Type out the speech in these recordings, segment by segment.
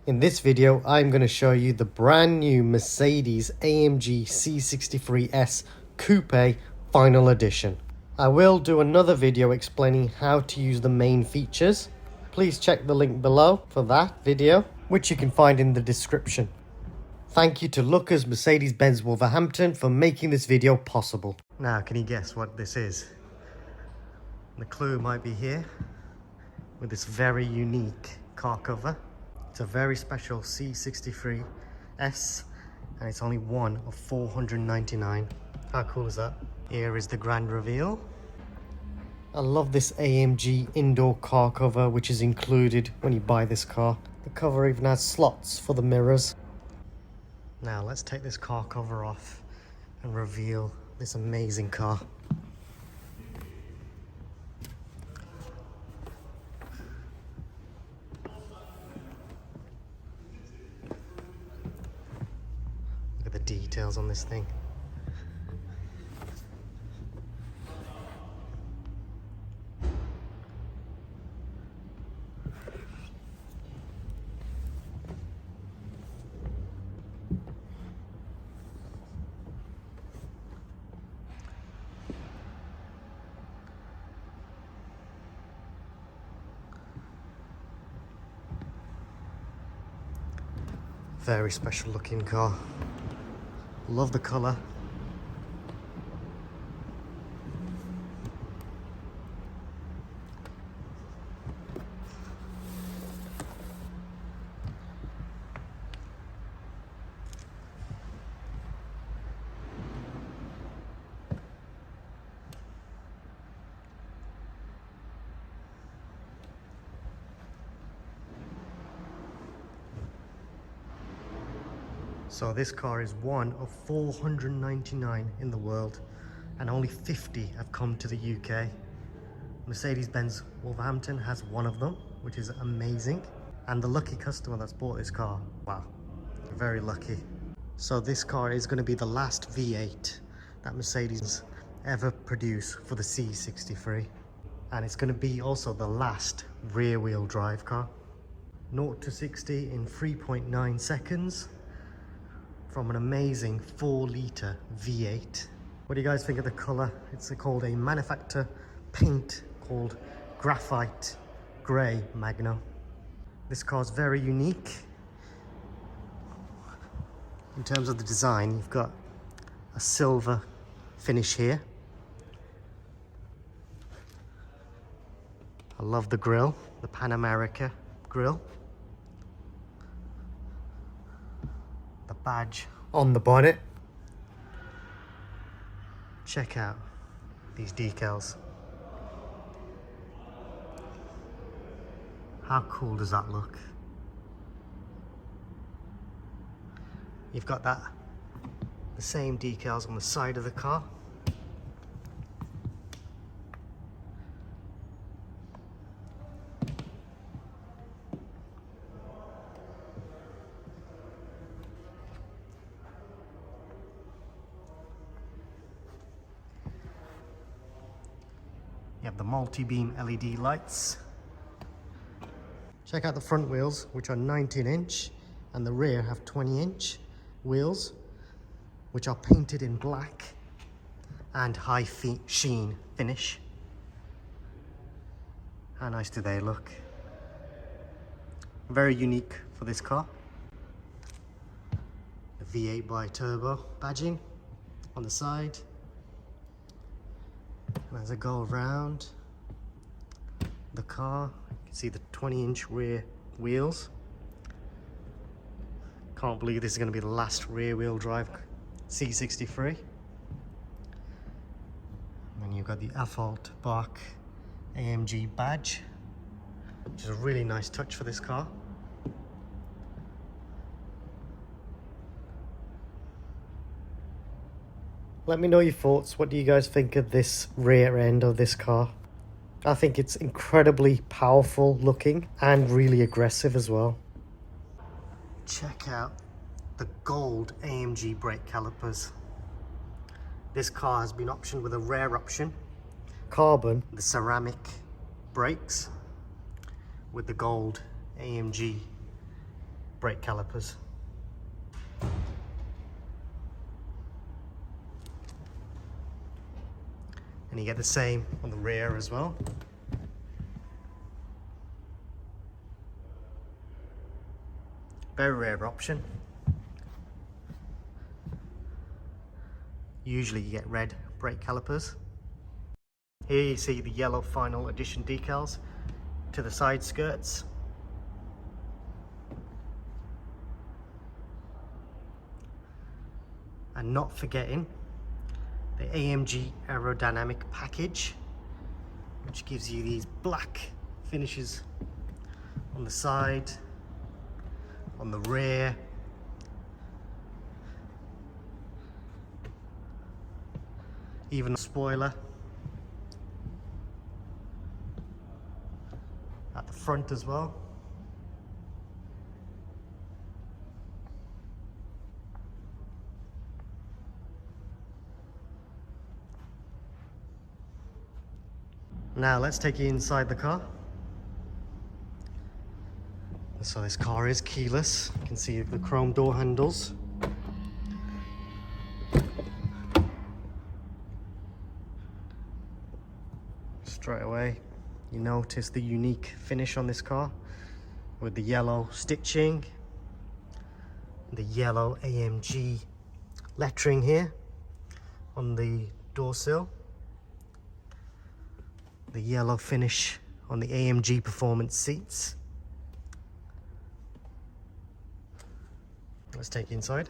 In this video, I'm going to show you the brand new Mercedes-AMG C63S Coupe Final Edition. I will do another video explaining how to use the main features. Please check the link below for that video, which you can find in the description. Thank you to Lookers Mercedes-Benz Wolverhampton for making this video possible. Now, can you guess what this is? The clue might be here with this very unique car cover. It's a very special C63S and it's only one of 499. How cool is that? Here is the grand reveal. I love this AMG Indoor Car cover, which is included when you buy this car. The cover even has slots for the mirrors. Now let's take this car cover off and reveal this amazing car. Look at the details on this thing. Very special looking car. Love the colour. So this car is one of 499 in the world, and only 50 have come to the UK. Mercedes-Benz Wolverhampton has one of them, which is amazing. And the lucky customer that's bought this car, wow, very lucky. So this car is going to be the last V8 that Mercedes ever produce for the C63. And it's going to be also the last rear-wheel drive car. 0 to 60 in 3.9 seconds. From an amazing 4-litre V8. What do you guys think of the colour? It's called a Manufaktur paint called Graphite Grey Magno. This car's very unique. In terms of the design, you've got a silver finish here. I love the grille, the Pan America grille. The badge on the bonnet. Check out these decals. How cool does that look? You've got the same decals on the side of the car. You have the multi-beam LED lights. Check out the front wheels, which are 19-inch, and the rear have 20-inch wheels, which are painted in black and high sheen finish. How nice do they look? Very unique for this car. The V8 bi-turbo badging on the side. And as I go around the car, you can see the 20-inch rear wheels. Can't believe this is going to be the last rear-wheel drive C63. And then you've got the asphalt bark AMG badge, which is a really nice touch for this car. Let me know your thoughts. What do you guys think of this rear end of this car? I think it's incredibly powerful looking and really aggressive as well. Check out the gold AMG brake calipers. This car has been optioned with a rare option. Carbon, the ceramic brakes with the gold AMG brake calipers. And you get the same on the rear as well. Very rare option. Usually you get red brake calipers. Here you see the yellow final edition decals to the side skirts. And not forgetting the AMG Aerodynamic package, which gives you these black finishes on the side, on the rear, even a spoiler at the front as well. Now let's take you inside the car. So this car is keyless. You can see the chrome door handles. Straight away you notice the unique finish on this car with the yellow stitching, the yellow AMG lettering here on the door sill, the yellow finish on the AMG performance seats. Let's take you inside.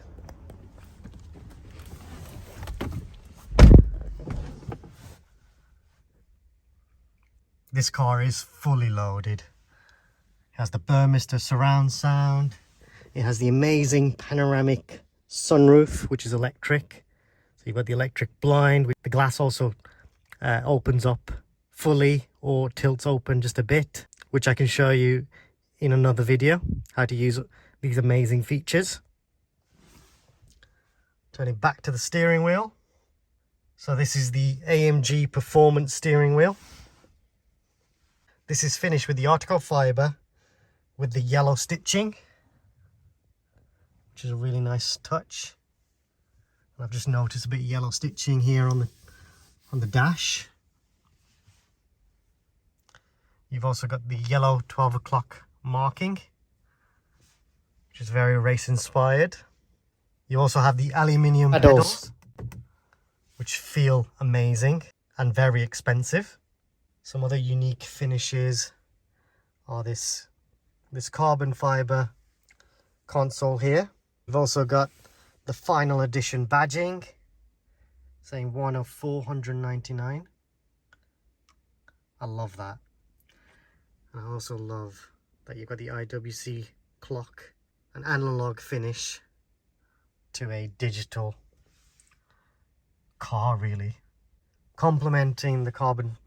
This car is fully loaded. It has the Burmester surround sound. It has the amazing panoramic sunroof, which is electric. So you've got the electric blind. The glass also opens up fully or tilts open just a bit, which I can show you in another video, how to use these amazing features. Turning back to the steering wheel. So this is the AMG performance steering wheel. This is finished with the article fiber with the yellow stitching, which is a really nice touch. And I've just noticed a bit of yellow stitching here on the dash. You've also got the yellow 12 o'clock marking, which is very race inspired. You also have the aluminium pedals, which feel amazing and very expensive. Some other unique finishes are this carbon fiber console here. We've also got the final edition badging, saying 1 of 499. I love that. And I also love that you've got the IWC clock, an analog finish to a digital car, really. Complementing the carbon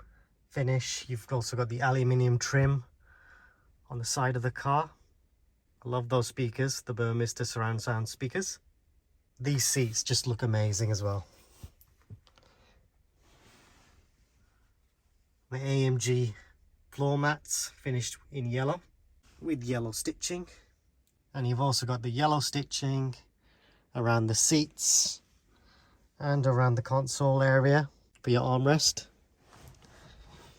finish, you've also got the aluminium trim on the side of the car. I love those speakers, the Burmester surround sound speakers. These seats just look amazing as well. The AMG floor mats finished in yellow with yellow stitching, and you've also got the yellow stitching around the seats and around the console area for your armrest.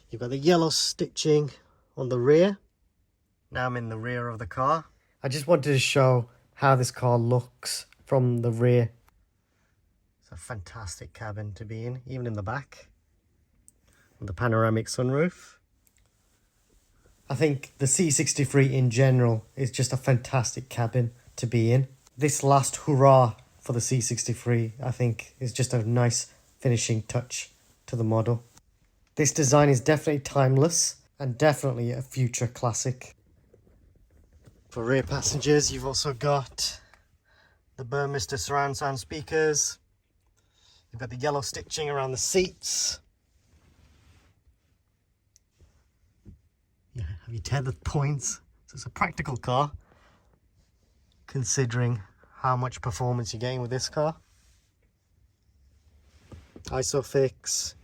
You've got the yellow stitching on the rear. Now I'm in the rear of the car. I just wanted to show how this car looks from the rear. It's a fantastic cabin to be in, even in the back. With the panoramic sunroof. I think the C63 in general is just a fantastic cabin to be in. This last hurrah for the C63, I think, is just a nice finishing touch to the model. This design is definitely timeless and definitely a future classic. For rear passengers, you've also got the Burmester surround sound speakers. You've got the yellow stitching around the seats. Yeah, have your tethered points. So it's a practical car, considering how much performance you're getting with this car. Isofix,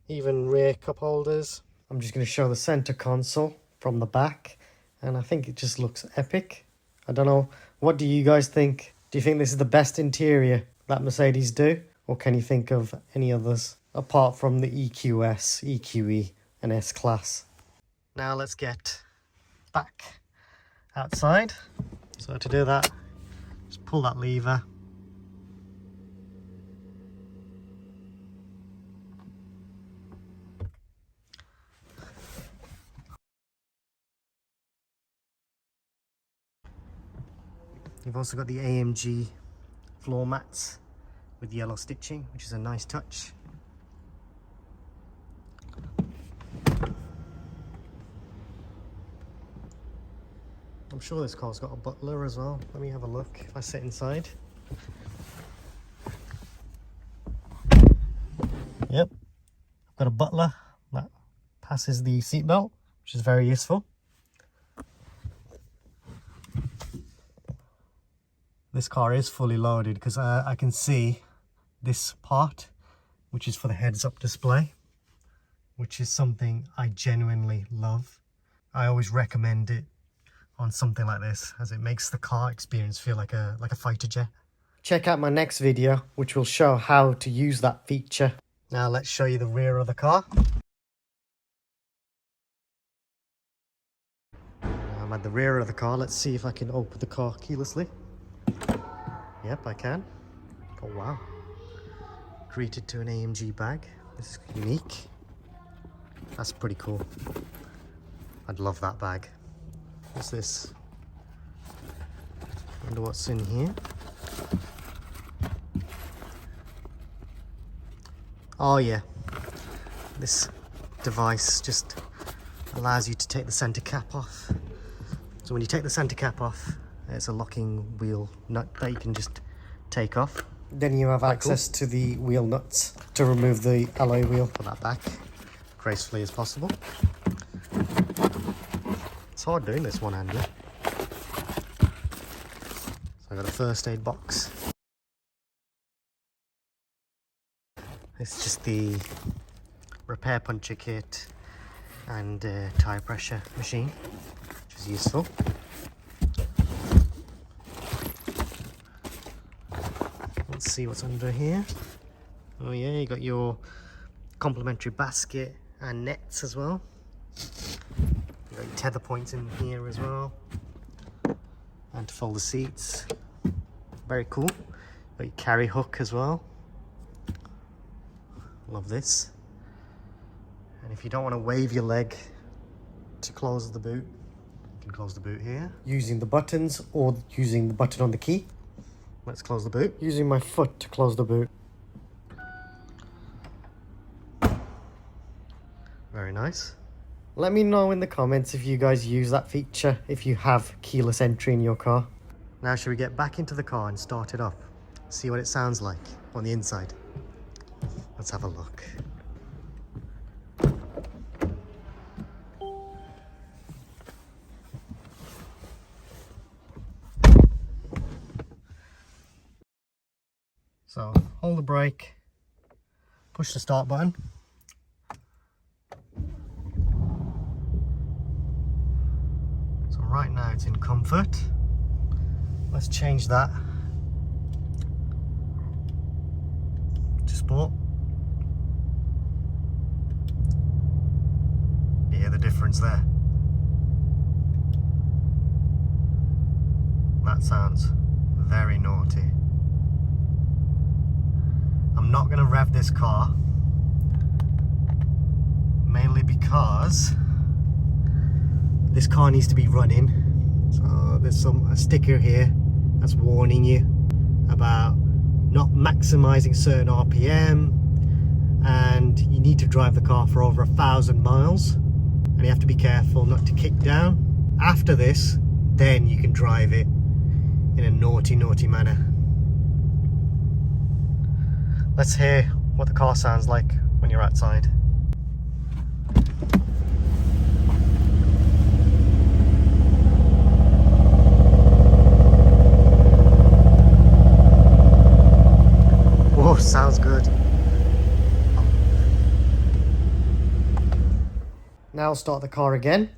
even rear cup holders. I'm just going to show the center console from the back, and I think it just looks epic. I don't know, what do you guys think? Do you think this is the best interior that Mercedes do? Or can you think of any others apart from the EQS, EQE and S-Class? Now let's get back outside. So to do that, just pull that lever. You've also got the AMG floor mats with yellow stitching, which is a nice touch. I'm sure this car's got a butler as well. Let me have a look if I sit inside. Yep, I've got a butler that passes the seatbelt, which is very useful. This car is fully loaded because I can see this part, which is for the heads-up display, which is something I genuinely love. I always recommend it on something like this, as it makes the car experience feel like a fighter jet. Check out my next video, which will show how to use that feature. Now let's show you the rear of the car. I'm at the rear of the car. Let's see if I can open the car keylessly. Yep, I can. Oh wow. Greeted to an AMG bag. This is unique. That's pretty cool. I'd love that bag. What's this? Wonder what's in here. Oh yeah, this device just allows you to take the center cap off. So when you take the center cap off, it's a locking wheel nut that you can just take off. Then you have access to the wheel nuts to remove the alloy wheel. Put that back gracefully as possible. It's hard doing this one-handed. So I got a first aid box. It's just the repair puncture kit and tire pressure machine, which is useful. Let's see what's under here. Oh yeah, you got your complimentary basket and nets as well. You got your tether points in here as well, and to fold the seats. Very cool. Got your carry hook as well. Love this. And if you don't want to wave your leg to close the boot, you can close the boot here using the buttons or using the button on the key. Let's close the boot using my foot to close the boot. Very nice. Let me know in the comments if you guys use that feature, if you have keyless entry in your car. Now should we get back into the car and start it up? See what it sounds like on the inside. Let's have a look. So hold the brake, push the start button. So right now it's in comfort. Let's change that to sport. You hear the difference there? That sounds very naughty. I'm not going to rev this car, mainly because this car needs to be running. So there's a sticker here that's warning you about not maximizing certain RPM, and you need to drive the car for over 1,000 miles, and you have to be careful not to kick down. After this, then you can drive it in a naughty manner. Let's hear what the car sounds like when you're outside. Whoa, sounds good. Now I'll start the car again.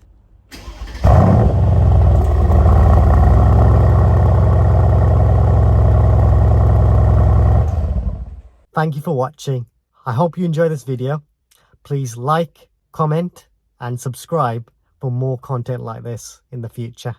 Thank you for watching. I hope you enjoy this video. Please like, comment and subscribe for more content like this in the future.